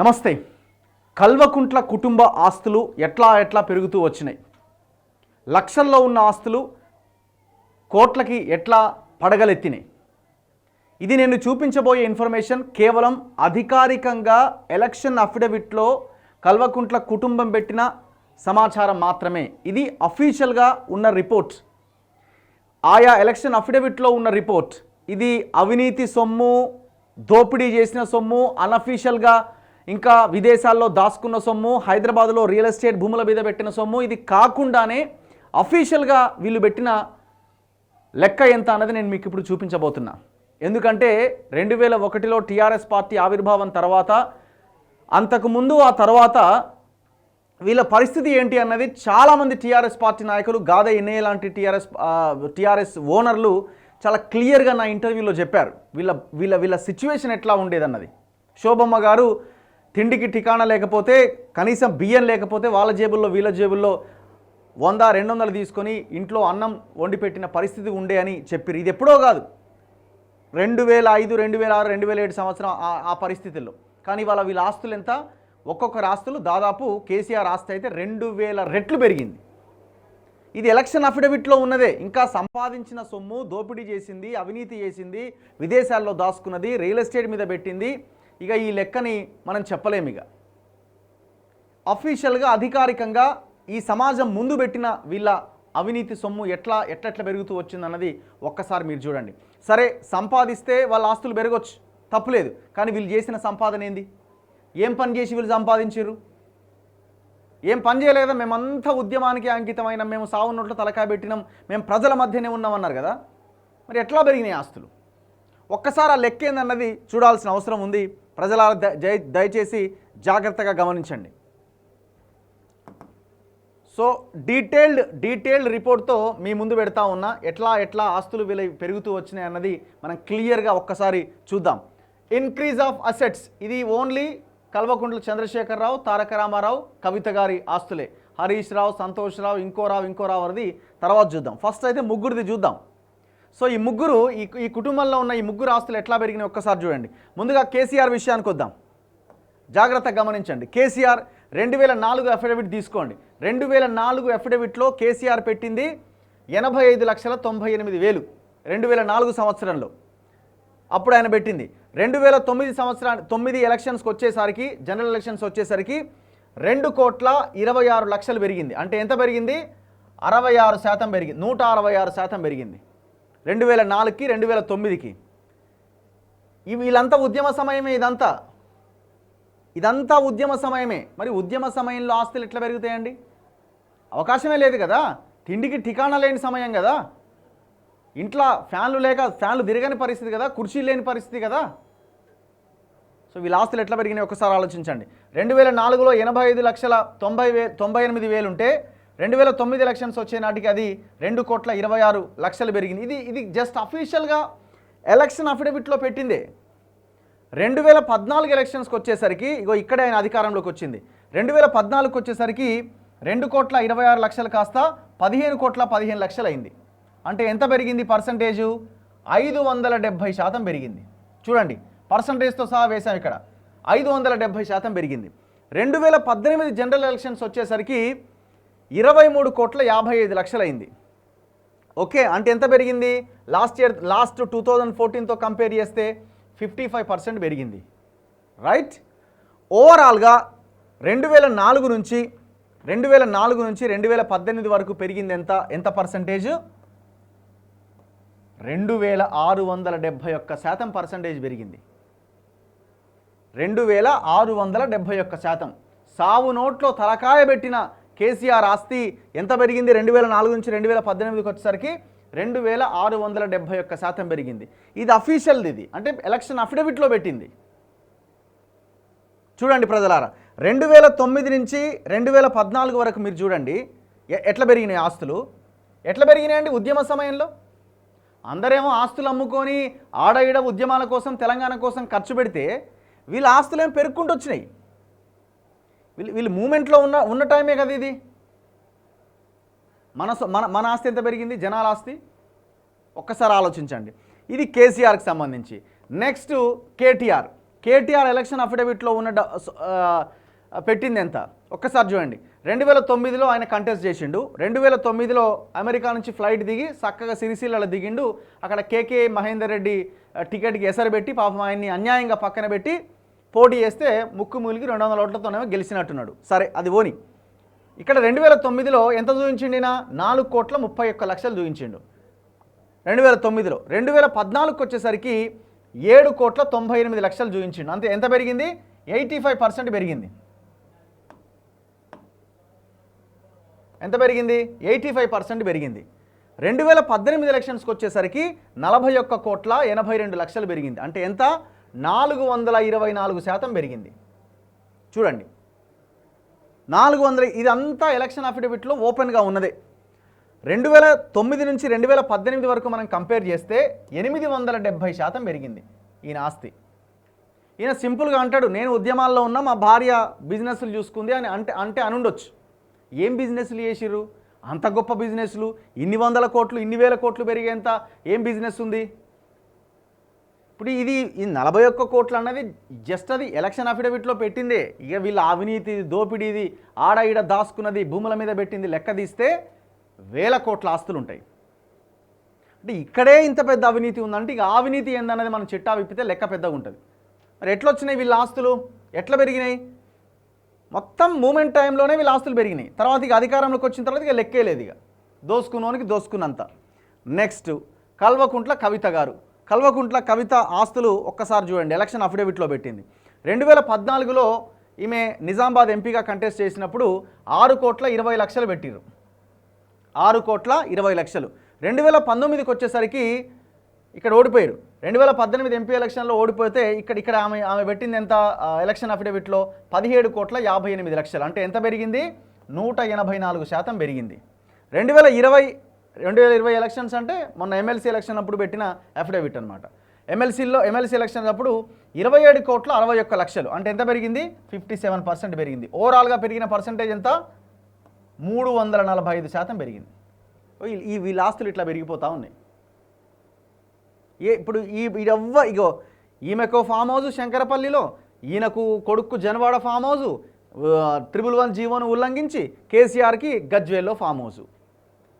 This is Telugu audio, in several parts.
నమస్తే. కల్వకుంట్ల కుటుంబ ఆస్తులు ఎట్లా పెరుగుతూ వచ్చినాయి. లక్షల్లో ఉన్న ఆస్తులు కోట్లకి ఎట్లా పడగలెత్తినాయి. ఇది నేను చూపించబోయే ఇన్ఫర్మేషన్ కేవలం అధికారికంగా ఎలక్షన్ అఫిడవిట్లో కల్వకుంట్ల కుటుంబం పెట్టిన సమాచారం మాత్రమే. ఇది అఫీషియల్గా ఉన్న రిపోర్ట్, ఆయా ఎలక్షన్ అఫిడవిట్లో ఉన్న రిపోర్ట్. ఇది అవినీతి సొమ్ము, దోపిడీ చేసిన సొమ్ము, అన్అఫీషియల్గా ఇంకా విదేశాల్లో దాచుకున్న సొమ్ము, హైదరాబాద్లో రియల్ ఎస్టేట్ భూముల మీద పెట్టిన సొమ్ము, ఇది కాకుండానే అఫీషియల్గా వీళ్ళు పెట్టిన లెక్క ఎంత అన్నది నేను మీకు ఇప్పుడు చూపించబోతున్నా. ఎందుకంటే 2001లో టీఆర్ఎస్ పార్టీ ఆవిర్భావం తర్వాత, అంతకుముందు ఆ తర్వాత వీళ్ళ పరిస్థితి ఏంటి అన్నది చాలామంది టీఆర్ఎస్ పార్టీ నాయకులు, గాద ఎన్ఏ లాంటి టీఆర్ఎస్ ఓనర్లు చాలా క్లియర్గా నా ఇంటర్వ్యూలో చెప్పారు వీళ్ళ సిచ్యువేషన్ ఎట్లా ఉండేదన్నది. శోభమ్మ గారు తిండికి ఠికాణా లేకపోతే, కనీసం బియ్యం లేకపోతే వాళ్ళ జేబుల్లో వీళ్ళ జేబుల్లో 100-200 తీసుకొని ఇంట్లో అన్నం వండి పెట్టిన పరిస్థితి ఉండే అని చెప్పారు. ఇది ఎప్పుడో కాదు, 2005, 2006, 2007 సంవత్సరం ఆ పరిస్థితుల్లో. కానీ వీళ్ళ ఆస్తులు ఎంత, ఒక్కొక్కరి ఆస్తులు దాదాపు కేసీఆర్ ఆస్తి అయితే 2000 రెట్లు పెరిగింది. ఇది ఎలక్షన్ అఫిడవిట్లో ఉన్నదే. ఇంకా సంపాదించిన సొమ్ము దోపిడీ చేసింది, అవినీతి చేసింది, విదేశాల్లో దాచుకున్నది, రియల్ ఎస్టేట్ మీద పెట్టింది. ఇక ఈ లెక్కని మనం చెప్పలేము. ఇక అఫీషియల్గా అధికారికంగా ఈ సమాజం ముందు పెట్టిన వీళ్ళ అవినీతి సొమ్ము ఎట్లా పెరుగుతూ వచ్చిందన్నది ఒక్కసారి మీరు చూడండి. సరే, సంపాదిస్తే వాళ్ళ ఆస్తులు పెరగవచ్చు, తప్పులేదు. కానీ వీళ్ళు చేసిన సంపాదన ఏంది? ఏం పని చేసి వీళ్ళు సంపాదించారు? ఏం పని చేయలేదా? మేమంతా ఉద్యమానికి అంకితమైన, మేము సావు నోట్లో తలకాయ పెట్టినాం, మేము ప్రజల మధ్యనే ఉన్నామన్నారు కదా. మరి ఎట్లా పెరిగినాయి ఆస్తులు? ఒక్కసారి ఆ లెక్క ఏందన్నది చూడాల్సిన అవసరం ఉంది. ప్రజల దయచేసి జాగ్రత్తగా గమనించండి. సో డీటెయిల్డ్ రిపోర్ట్తో మీ ముందు పెడతా ఉన్నా. ఎట్లా ఆస్తులు పెరుగుతూ వచ్చినాయి అన్నది మనం క్లియర్గా ఒక్కసారి చూద్దాం. ఇంక్రీజ్ ఆఫ్ అసెట్స్, ఇది ఓన్లీ కల్వకుంట్ల చంద్రశేఖరరావు, తారక రామారావు, కవిత గారి ఆస్తులే. హరీష్ రావు, సంతోష్ రావు, ఇంకో రావు అది తర్వాత చూద్దాం. ఫస్ట్ అయితే ముగ్గురిది చూద్దాం. సో ఈ ముగ్గురు, ఈ కుటుంబంలో ఉన్న ఈ ముగ్గురు ఆస్తులు ఎట్లా పెరిగినాయి ఒక్కసారి చూడండి. ముందుగా కేసీఆర్ విషయానికి వద్దాం. జాగ్రత్తగా గమనించండి. కేసీఆర్ 2004 అఫిడవిట్ తీసుకోండి. 2004 అఫిడవిట్లో కేసీఆర్ పెట్టింది 85,98,000 2004 సంవత్సరంలో. అప్పుడు ఆయన పెట్టింది. 2009 ఎలక్షన్స్కి వచ్చేసరికి, జనరల్ ఎలక్షన్స్ వచ్చేసరికి 2,26,00,000 పెరిగింది. అంటే ఎంత పెరిగింది? 66% పెరిగింది. 166% పెరిగింది 2004కి 2009కి. వీళ్ళంతా ఉద్యమ సమయమే. ఇదంతా ఉద్యమ సమయమే. మరి ఉద్యమ సమయంలో ఆస్తులు ఎట్లా పెరుగుతాయండి? అవకాశమే లేదు కదా. తిండికి ఠికాణా లేని సమయం కదా. ఇంట్లో ఫ్యాన్లు తిరగని పరిస్థితి కదా, కుర్చీలు లేని పరిస్థితి కదా. సో వీళ్ళ ఆస్తులు ఎట్లా పెరిగినాయి ఒకసారి ఆలోచించండి. 2004లో 85,98,000 ఉంటే 2009 ఎలక్షన్స్ వచ్చే నాటికి అది 2,26,00,000 పెరిగింది. ఇది జస్ట్ అఫీషియల్గా ఎలక్షన్ అఫిడవిట్లో పెట్టిందే. 2014 ఎలక్షన్స్కి వచ్చేసరికి, ఇక్కడే ఆయన అధికారంలోకి వచ్చింది. 2014కి వచ్చేసరికి 2,26,00,000 కాస్త 15,15,00,000 అయింది. అంటే ఎంత పెరిగింది పర్సంటేజు? 570% పెరిగింది. చూడండి, పర్సంటేజ్తో సహా వేసాం ఇక్కడ. 570% పెరిగింది. 2018 జనరల్ ఎలక్షన్స్ వచ్చేసరికి 23,55,00,000 అయింది. ఓకే, అంటే ఎంత పెరిగింది? లాస్ట్ 2014తో కంపేర్ చేస్తే 55% పెరిగింది. రైట్. ఓవరాల్గా 2004 నుంచి 2018 వరకు పెరిగింది ఎంత పర్సంటేజ్? 2,671% పర్సంటేజ్ పెరిగింది. 2,671%. సావు నోట్లో తలకాయ పెట్టిన కేసీఆర్ ఆస్తి ఎంత పెరిగింది? 2004 నుంచి 2018కి వచ్చేసరికి 2,671% పెరిగింది. ఇది అఫీషియల్ది. ఇది అంటే ఎలక్షన్ అఫిడవిట్లో పెట్టింది. చూడండి ప్రజలారా, 2009 నుంచి 2014 వరకు మీరు చూడండి ఎట్లా పెరిగినాయి ఆస్తులు. ఎట్లా పెరిగినాయండి? ఉద్యమ సమయంలో అందరేమో ఆస్తులు అమ్ముకొని ఆడ ఉద్యమాల కోసం, తెలంగాణ కోసం ఖర్చు పెడితే వీళ్ళ ఆస్తులు ఏం పెరుక్కుంటూ వచ్చినాయి. వీళ్ళు మూమెంట్లో ఉన్న టైమే కదా ఇది. మన ఆస్తి ఎంత పెరిగింది? జనాల ఆస్తి ఒక్కసారి ఆలోచించండి. ఇది కేసీఆర్కి సంబంధించి. నెక్స్ట్ కేటీఆర్. కేటీఆర్ ఎలక్షన్ అఫిడవిట్లో ఉన్న పెట్టింది ఎంత ఒక్కసారి చూడండి. 2009లో ఆయన కంటెస్ట్ చేసిండు. 2009లో అమెరికా నుంచి ఫ్లైట్ దిగి చక్కగా సిరిసిల్లలో దిగిండు. అక్కడ కేకే మహేందర్ రెడ్డి టికెట్కి ఎసరబెట్టి పాపం ఆయన్ని అన్యాయంగా పక్కన పెట్టి పోటీ చేస్తే ముక్కు మూలికి 200 ఓట్లతోనే గెలిచినట్టున్నాడు. సరే అది ఓని. ఇక్కడ 2009లో ఎంత చూపించిండినా 4,31,00,000 చూపించిండు 2009లో. 2014కి వచ్చేసరికి 7,98,00,000 చూపించిండు. అంతే. ఎంత పెరిగింది? 85% పెరిగింది. ఎంత పెరిగింది? 85% పెరిగింది. 2018 ఎలక్షన్స్కి వచ్చేసరికి 41,82,00,000 పెరిగింది. అంటే ఎంత? 424% పెరిగింది. చూడండి 400. ఇదంతా ఎలక్షన్ అఫిడవిట్లో ఓపెన్గా ఉన్నదే. 2009 నుంచి 2018 వరకు మనం కంపేర్ చేస్తే 870% పెరిగింది ఈయన ఆస్తి. ఈయన సింపుల్గా అంటాడు, నేను ఉద్యమాల్లో ఉన్నా, మా భార్య బిజినెస్లు చూసుకుంది అని అంటే అనుండొచ్చు. ఏం బిజినెస్లు చేసిర్రు? అంత గొప్ప బిజినెస్లు, ఇన్ని 100 కోట్లు, ఇన్ని 1000 కోట్లు పెరిగేంత ఏం బిజినెస్ ఉంది? ఇప్పుడు ఈ 41 కోట్లు అన్నది జస్ట్ అది ఎలక్షన్ అఫిడవిట్లో పెట్టిందే. ఇక వీళ్ళ అవినీతి, దోపిడీది, ఆడ ఈడ దాచుకున్నది, భూముల మీద పెట్టింది లెక్క తీస్తే 1000 కోట్ల ఆస్తులు ఉంటాయి. అంటే ఇక్కడే ఇంత పెద్ద అవినీతి ఉందంటే ఇక అవినీతి ఏందన్నది మనం చిట్టా విప్పితే లెక్క పెద్దగా ఉంటుంది. మరి ఎట్లా వచ్చినాయి వీళ్ళ ఆస్తులు? ఎట్లా పెరిగినాయి? మొత్తం మూమెంట్ టైంలోనే వీళ్ళ ఆస్తులు పెరిగినాయి. తర్వాత ఇక అధికారంలోకి వచ్చిన తర్వాత ఇక లెక్కే లేదు. ఇక దోసుకున్నోనికి దోసుకున్నంత. నెక్స్ట్ కల్వకుంట్ల కవిత గారు. కల్వకుంట్ల కవిత ఆస్తులు ఒక్కసారి చూడండి. ఎలక్షన్ అఫిడవిట్లో పెట్టింది. 2014లో ఈమె నిజామాబాద్ ఎంపీగా కంటెస్ట్ చేసినప్పుడు 6,20,00,000 పెట్టిర్రు. 6,20,00,000. 2019కి వచ్చేసరికి ఇక్కడ ఓడిపోయారు. 2018 ఎంపీ ఎలక్షన్లో ఓడిపోతే ఇక్కడ ఆమె పెట్టింది ఎంత? ఎలక్షన్ అఫిడవిట్లో 17,58,00,000. అంటే ఎంత పెరిగింది? 184% పెరిగింది. 2020 ఎలక్షన్స్ అంటే మొన్న ఎమ్మెల్సీ ఎలక్షన్ అప్పుడు పెట్టిన అఫిడవిట్ అనమాట. ఎమ్మెల్సీ ఎలక్షన్ అప్పుడు 27,61,00,000. అంటే ఎంత పెరిగింది? 57% పెరిగింది. ఓవరాల్గా పెరిగిన పర్సంటేజ్ ఎంత? 345% పెరిగింది. వీళ్ళ ఆస్తులు ఇట్లా పెరిగిపోతూ ఉన్నాయి. ఇప్పుడు ఇగో ఈమెకు ఫామ్ హౌస్ శంకరపల్లిలో, ఈయనకు కొడుకు జనవాడ ఫామ్ హౌస్, 111 జీవోను ఉల్లంఘించి కేసీఆర్కి గజ్వేల్లో ఫామ్ హౌస్.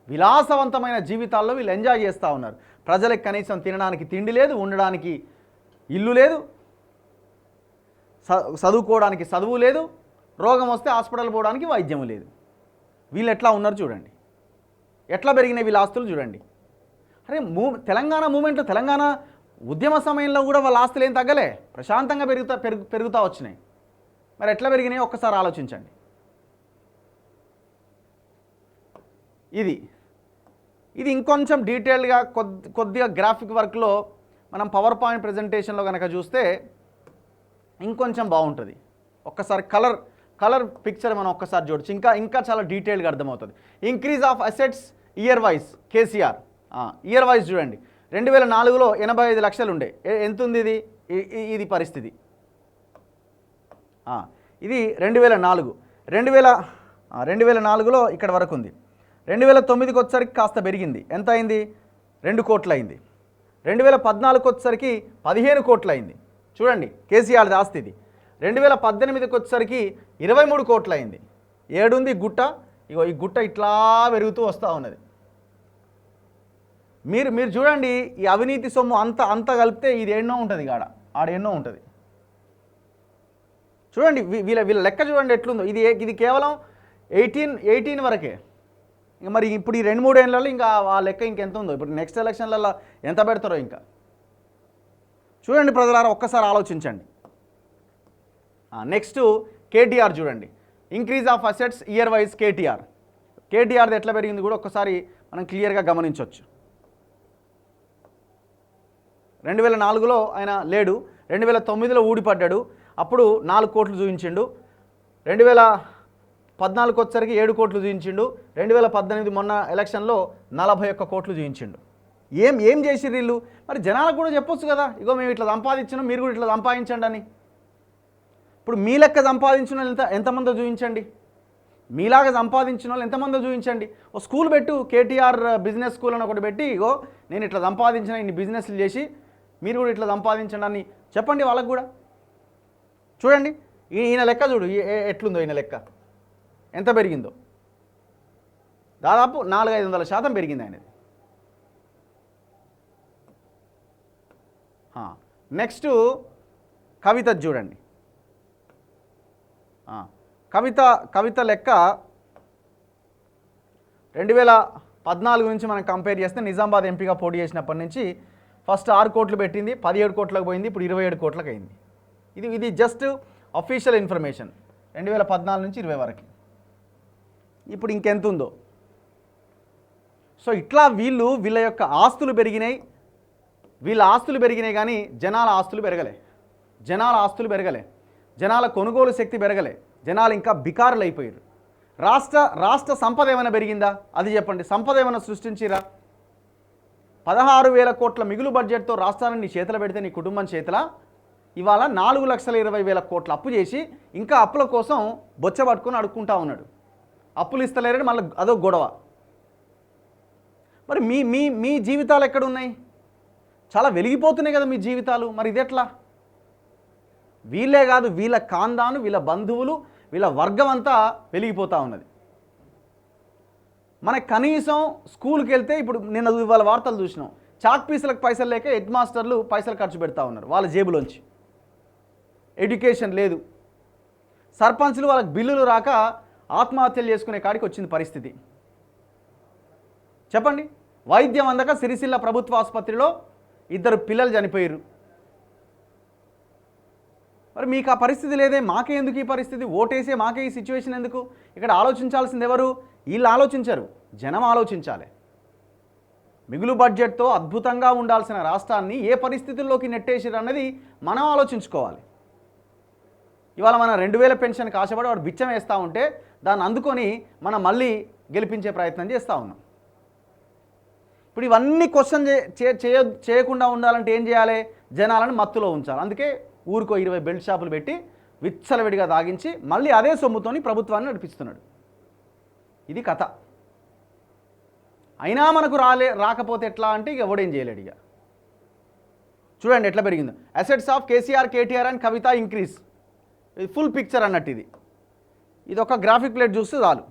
విలాసవంతమైన జీవితాల్లో వీళ్ళు ఎంజాయ్ చేస్తూ ఉన్నారు. ప్రజలకు కనీసం తినడానికి తిండి లేదు, ఉండడానికి ఇల్లు లేదు, చదువుకోవడానికి చదువు లేదు, రోగం వస్తే హాస్పిటల్ పోవడానికి వైద్యం లేదు. వీళ్ళు ఎట్లా ఉన్నారు చూడండి, ఎట్లా పెరిగినాయి వీళ్ళ ఆస్తులు చూడండి. అరే తెలంగాణ మూమెంట్లో, తెలంగాణ ఉద్యమ సమయంలో కూడా వాళ్ళ ఆస్తులు ఏం తగ్గలే, ప్రశాంతంగా పెరుగుతూ వచ్చినాయి. మరి ఎట్లా పెరిగినాయి ఒక్కసారి ఆలోచించండి. ఇది ఇంకొంచెం డీటెయిల్గా కొద్దిగా గ్రాఫిక్ వర్క్లో మనం పవర్ పాయింట్ ప్రజెంటేషన్లో కనుక చూస్తే ఇంకొంచెం బాగుంటుంది. ఒక్కసారి కలర్ పిక్చర్ మనం ఒక్కసారి చూడొచ్చు, ఇంకా చాలా డీటెయిల్గా అర్థమవుతుంది. Increase of assets year wise KCR year wise చూడండి. 2004లో 85 లక్షలు ఉండే, ఎంత ఉంది ఇది పరిస్థితి. ఇది 2004. 2004లో ఇక్కడ వరకు ఉంది. 2009కి వచ్చేసరికి కాస్త పెరిగింది. ఎంత అయింది? 2 కోట్లు అయింది. 2014కి వచ్చేసరికి 15 కోట్లు అయింది. చూడండి కేసీఆర్ ఆస్తి ఇది. 2018కి వచ్చేసరికి 23 కోట్లు అయింది. ఏడుంది గుట్ట? ఇగో ఈ గుట్ట ఇట్లా పెరుగుతూ వస్తూ ఉన్నది. మీరు చూడండి, ఈ అవినీతి సొమ్ము అంత కలిపితే ఇది ఎన్నో ఉంటుంది, ఆడ ఎన్నో ఉంటుంది. చూడండి వీళ్ళ లెక్క చూడండి ఎట్లుందో. ఇది కేవలం 18 వరకే. ఇంకా మరి ఇప్పుడు ఈ 2-3 ఏళ్ళలో ఇంకా ఆ లెక్క ఇంకెంత ఉందో. ఇప్పుడు నెక్స్ట్ ఎలక్షన్లలో ఎంత పెడతారో ఇంకా చూడండి ప్రజలారా, ఒక్కసారి ఆలోచించండి. నెక్స్ట్ కేటీఆర్ చూడండి. Increase of assets year wise కేటీఆర్ది ఎట్లా పెరిగింది కూడా ఒక్కసారి మనం క్లియర్గా గమనించవచ్చు. 2004లో ఆయన లేడు, 2009లో ఊడిపడ్డాడు, అప్పుడు 4 కోట్లు చూపించిండు. 2014కి వచ్చేసరికి 7 కోట్లు చూపించిండు. 2018 మొన్న ఎలక్షన్లో 41 కోట్లు చూపించిండు. ఏం చేసిర్రు వీళ్ళు? మరి జనాలకు కూడా చెప్పొచ్చు కదా, ఇగో మేము ఇట్లా సంపాదించినాం, మీరు కూడా ఇట్లా సంపాదించండి అని. ఇప్పుడు మీ లెక్క సంపాదించిన వాళ్ళు ఎంతమందో చూపించండి, మీలాగా సంపాదించిన వాళ్ళు ఎంతమందో చూపించండి. ఓ స్కూల్ పెట్టు, కేటీఆర్ బిజినెస్ స్కూల్ అని ఒకటి పెట్టి, ఇగో నేను ఇట్లా సంపాదించిన, ఇన్ని బిజినెస్లు చేసి మీరు కూడా ఇట్లా సంపాదించండి అని చెప్పండి వాళ్ళకు కూడా. చూడండి ఈయన లెక్క చూడు ఎట్లుందో ఈయన లెక్క ఎంత పెరిగిందో, దాదాపు 400-500% పెరిగింది ఆయనది. నెక్స్ట్ కవిత చూడండి, కవిత లెక్క 2014 నుంచి మనం కంపేర్ చేస్తే నిజామాబాద్ ఎంపీగా పోటీ చేసినప్పటి నుంచి ఫస్ట్ 6 కోట్లు పెట్టింది, 17 కోట్లకు పోయింది, ఇప్పుడు 27 కోట్లకు అయింది. ఇది జస్ట్ అఫీషియల్ ఇన్ఫర్మేషన్ 2014 నుంచి 20 వరకు. ఇప్పుడు ఇంకెంత ఉందో. సో ఇట్లా వీళ్ళ యొక్క ఆస్తులు పెరిగినాయి, వీళ్ళ ఆస్తులు పెరిగినాయి కానీ జనాల ఆస్తులు పెరగలే, జనాల కొనుగోలు శక్తి పెరగలే, జనాలు ఇంకా బికారులు అయిపోయారు. రాష్ట్ర సంపద ఏమైనా పెరిగిందా అది చెప్పండి, సంపద ఏమైనా సృష్టించిరా? 16,000 కోట్ల మిగులు బడ్జెట్తో రాష్ట్రాన్ని నీ చేతులు పెడితే నీ కుటుంబం చేతుల ఇవాళ 4,20,000 కోట్ల అప్పు చేసి ఇంకా అప్పుల కోసం బొచ్చ పట్టుకొని అడుక్కుంటా ఉన్నాడు. అప్పులు ఇస్తలేరని మళ్ళీ అదో గొడవ. మరి మీ జీవితాలు ఎక్కడున్నాయి? చాలా వెలిగిపోతున్నాయి కదా మీ జీవితాలు. మరి ఇదెట్లా? వీళ్ళే కాదు, వీళ్ళ ఖాందాను, వీళ్ళ బంధువులు, వీళ్ళ వర్గం అంతా వెలిగిపోతూ ఉన్నది. మనకు కనీసం స్కూల్కి వెళ్తే ఇప్పుడు నిన్న ఇవాళ వార్తలు చూసినాం, చాక్ పీసులకు పైసలు లేక హెడ్ మాస్టర్లు పైసలు ఖర్చు పెడతా ఉన్నారు వాళ్ళ జేబులోంచి. ఎడ్యుకేషన్ లేదు, సర్పంచ్లు వాళ్ళకి బిల్లులు రాక ఆత్మహత్యలు చేసుకునే కాడికి వచ్చింది పరిస్థితి. చెప్పండి, వైద్యం అందక సిరిసిల్ల ప్రభుత్వ ఆసుపత్రిలో 2 పిల్లలు చనిపోయారు. మరి మీకు ఆ పరిస్థితి లేదే, మాకే ఎందుకు ఈ పరిస్థితి? ఓటేసే మాకే ఈ సిచ్యువేషన్ ఎందుకు? ఇక్కడ ఆలోచించాల్సింది ఎవరు? వీళ్ళు ఆలోచించరు, జనం ఆలోచించాలి. మిగులు బడ్జెట్తో అద్భుతంగా ఉండాల్సిన రాష్ట్రాన్ని ఏ పరిస్థితుల్లోకి నెట్టేసారు అన్నది మనం ఆలోచించుకోవాలి. ఇవాళ మనం 2,000 పెన్షన్కి ఆశపడి వాడు బిచ్చం వేస్తూ ఉంటే దాన్ని అందుకొని మనం మళ్ళీ గెలిపించే ప్రయత్నం చేస్తూ ఉన్నాం. ఇప్పుడు ఇవన్నీ క్వశ్చన్ చేయకుండా ఉండాలంటే ఏం చేయాలి? జనాలను మత్తులో ఉంచాలి. అందుకే ఊరికో 20 బెల్ట్ షాపులు పెట్టి విచ్చలవిడిగా తాగించి మళ్ళీ అదే సొమ్ముతోని ప్రభుత్వాన్ని నడిపిస్తున్నాడు. ఇది కథ. అయినా మనకు రాకపోతే ఎట్లా అంటే ఇక ఎవడేం చేయలేడు. ఇక చూడండి ఎట్లా పెరిగిందో. Assets of KCR, KTR and Kavitha increase. ఇది ఫుల్ పిక్చర్ అన్నట్టు. ఇది ఒక గ్రాఫిక్ ప్లేట్ చూస్తే చాలు.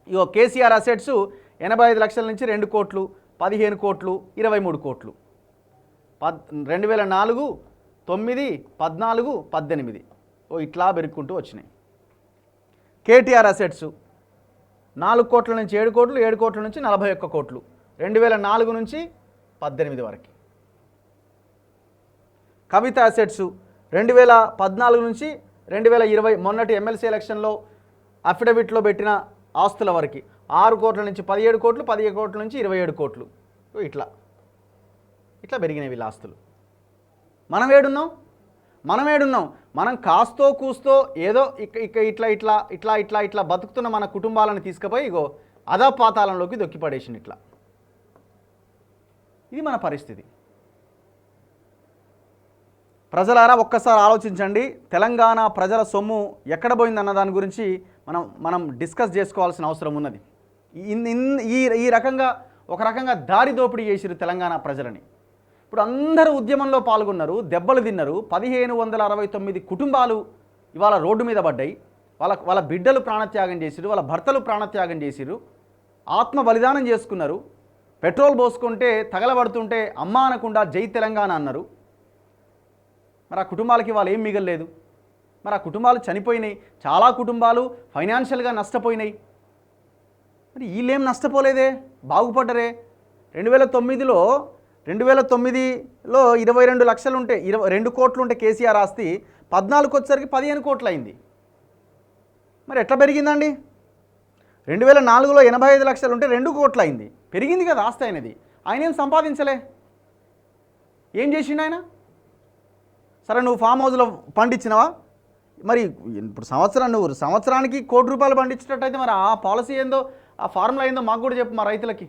ఇగో కేసీఆర్ అసెట్స్ 85 లక్షల నుంచి 2 కోట్లు, 15 కోట్లు, 23 కోట్లు, 2004, 9, 14, 18 ఇట్లా పెరుగుకుంటూ వచ్చినాయి. కేటీఆర్ అసెట్స్ 4 కోట్ల నుంచి 7 కోట్లు, 7 కోట్ల నుంచి 41 కోట్లు, 2004 నుంచి 18 వరకు. కవిత అసెట్స్ 2014 నుంచి 2020 మొన్నటి ఎమ్మెల్సీ ఎలక్షన్లో అఫిడవిట్లో పెట్టిన ఆస్తుల వరకు 6 కోట్ల నుంచి 17 కోట్లు, 15 కోట్ల నుంచి 27 కోట్లు. ఇట్లా పెరిగినాయి వీళ్ళ ఆస్తులు. మనం ఏడున్నాం? మనం కాస్తో కూస్తో ఏదో ఇట్లా బతుకుతున్న మన కుటుంబాలను తీసుకుపోయి ఇగో అధపాతాళంలోకి దొక్కిపడేసింది. ఇది మన పరిస్థితి. ప్రజలారా ఒక్కసారి ఆలోచించండి. తెలంగాణ ప్రజల సొమ్ము ఎక్కడ పోయిందన్న దాని గురించి మనం డిస్కస్ చేసుకోవాల్సిన అవసరం ఉన్నది. ఈ రకంగా ఒక రకంగా దారి దోపిడీ చేసిరు తెలంగాణ ప్రజలని. ఇప్పుడు అందరూ ఉద్యమంలో పాల్గొన్నారు, దెబ్బలు తిన్నారు. 1569 కుటుంబాలు ఇవాళ రోడ్డు మీద పడ్డాయి. వాళ్ళ బిడ్డలు ప్రాణత్యాగం చేసిరు, వాళ్ళ భర్తలు ప్రాణత్యాగం చేసిరు, ఆత్మ బలిదానం చేసుకున్నారు. పెట్రోల్ పోసుకుంటే తగలబడుతుంటే అమ్మా అనకుండా జై తెలంగాణ అన్నారు. మరి ఆ కుటుంబాలకి వాళ్ళు ఏం మిగలలేదు. మరి ఆ కుటుంబాలు చనిపోయినాయి. చాలా కుటుంబాలు ఫైనాన్షియల్గా నష్టపోయినాయి. మరి వీళ్ళేం నష్టపోలేదే, బాగుపడ్డరే. 2009లో 22 లక్షలు ఉంటే 2 కోట్లు ఉంటే కేసీఆర్ ఆస్తి 14 వచ్చేసరికి 15 కోట్లు అయింది. మరి ఎట్లా పెరిగిందండి? 2004లో 85 లక్షలు ఉంటే 2 కోట్లు అయింది. పెరిగింది కదా ఆస్తి అయినది. ఆయన ఏం సంపాదించలే. ఏం చేసిండు ఆయన? సరే నువ్వు ఫామ్ హౌస్లో పండించినవా? మరి ఇప్పుడు సంవత్సరానికి 1 కోటి రూపాయలు పండించేటట్టయితే మరి ఆ పాలసీ ఏందో, ఆ ఫార్ములా ఏందో మాకు కూడా చెప్పు మా రైతులకి.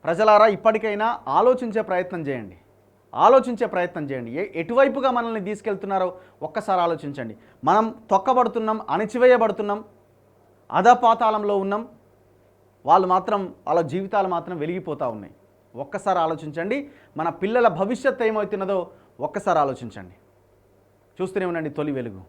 ప్రజలారా ఇప్పటికైనా ఆలోచించే ప్రయత్నం చేయండి. ఎటువైపుగా మనల్ని తీసుకెళ్తున్నారో ఒక్కసారి ఆలోచించండి. మనం తొక్కబడుతున్నాం, అణచివేయబడుతున్నాం, అధపాతాళంలో ఉన్నాం. వాళ్ళ జీవితాలు మాత్రం వెలిగిపోతూ ఉన్నాయి. ఒక్కసారి ఆలోచించండి. మన పిల్లల భవిష్యత్తు ఏమవుతున్నదో ఒక్కసారి ఆలోచించండి. చూస్తూనే ఉండండి తొలి వెలుగు.